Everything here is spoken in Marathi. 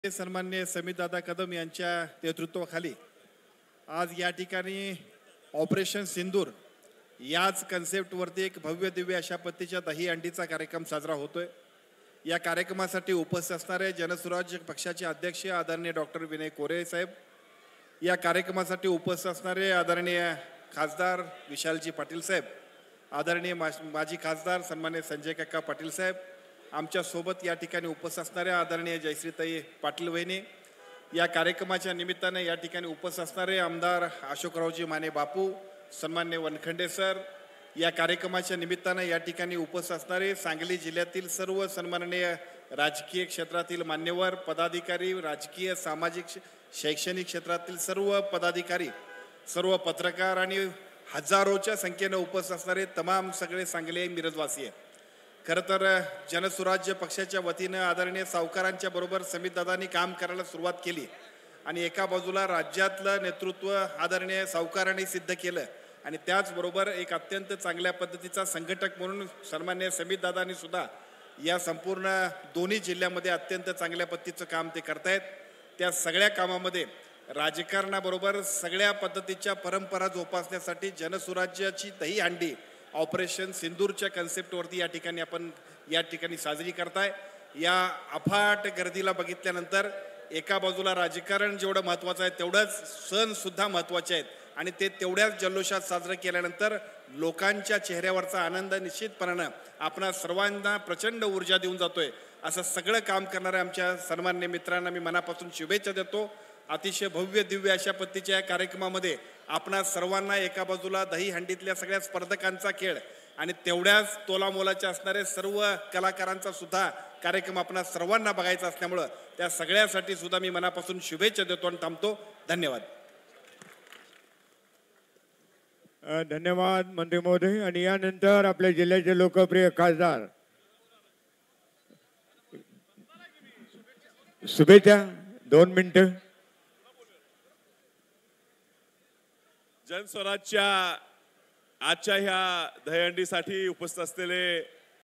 सन्माननीय समीरदादा कदम यांच्या नेतृत्वाखाली आज या ठिकाणी ऑपरेशन सिंदूर याच कन्सेप्टवरती एक भव्य दिव्य अशा पद्धतीच्या दही अंडीचा कार्यक्रम साजरा होतोय। या कार्यक्रमासाठी उपस्थित असणारे जनसुराज्य पक्षाचे अध्यक्ष आदरणीय डॉक्टर विनय कोरे साहेब, या कार्यक्रमासाठी उपस्थित असणारे आदरणीय खासदार विशालजी पाटील साहेब, आदरणीय माजी खासदार सन्माननीय संजय काका पाटील साहेब, आमच्या सोबत या ठिकाणी उपस्थित असणाऱ्या आदरणीय जयश्रीताई पाटील वहिनी, या कार्यक्रमाच्या निमित्ताने या ठिकाणी उपस्थित असणारे आमदार अशोकरावजी माने बापू, सन्माननीय वनखंडे सर, या कार्यक्रमाच्या निमित्ताने या ठिकाणी उपस्थित असणारे सांगली जिल्ह्यातील सर्व सन्माननीय राजकीय क्षेत्रातील मान्यवर पदाधिकारी, राजकीय सामाजिक शैक्षणिक क्षेत्रातील सर्व पदाधिकारी, सर्व पत्रकार आणि हजारोच्या संख्येने उपस्थित असणारे तमाम सगळे सांगली मिरजवासी आहे। खरं तर जनसुराज्य पक्षाच्या वतीने आदरणीय सावकारांच्या बरोबर समीरदादांनी काम करायला सुरुवात केली आणि एका बाजूला राज्यातलं नेतृत्व आदरणीय सावकारांनी सिद्ध केलं आणि त्याचबरोबर एक अत्यंत चांगल्या पद्धतीचा संघटक म्हणून सन्माननीय समीरदादांनी सुद्धा या संपूर्ण दोन्ही जिल्ह्यामध्ये अत्यंत चांगल्या पद्धतीचं काम ते करतायत। त्या सगळ्या कामामध्ये राजकारणाबरोबर सगळ्या पद्धतीच्या परंपरा जोपासण्यासाठी जनसुराज्याची दही हंडी ऑपरेशन सिंदूरच्या कन्सेप्टवरती या ठिकाणी आपण या ठिकाणी साजरी करताय। या अफाट गर्दीला बघितल्यानंतर एका बाजूला राजकारण जेवढं महत्त्वाचं आहे तेवढंच सण सुद्धा महत्त्वाचे आहेत आणि ते तेवढ्याच जल्लोषात साजरं केल्यानंतर लोकांच्या चेहऱ्यावरचा आनंद निश्चितपणाने आपणा सर्वांना प्रचंड ऊर्जा देऊन जातोय। असं सगळं काम करणाऱ्या आमच्या सन्माननीय मित्रांना मी मनापासून शुभेच्छा देतो। अतिशय भव्य दिव्य अशा पद्धतीच्या या कार्यक्रमामध्ये आपणा सर्वांना एका बाजूला दही हंडीतल्या सगळ्या स्पर्धकांचा खेळ आणि तेवढ्याच तोलामोलाच्या असणारे सर्व कलाकारांचा सुद्धा कार्यक्रम आपणा सर्वांना बघायचा असल्यामुळे त्या सगळ्यासाठी सुद्धा मी मनापासून शुभेच्छा देतो आणि थांबतो। धन्यवाद। धन्यवाद मंत्री महोदय। आणि यानंतर आपल्या जिल्ह्याचे लोकप्रिय खासदार शुभेच्छा 2 मिनिटं। जनस्वराजच्या आजच्या ह्या दहीहंडीसाठी उपस्थित असलेले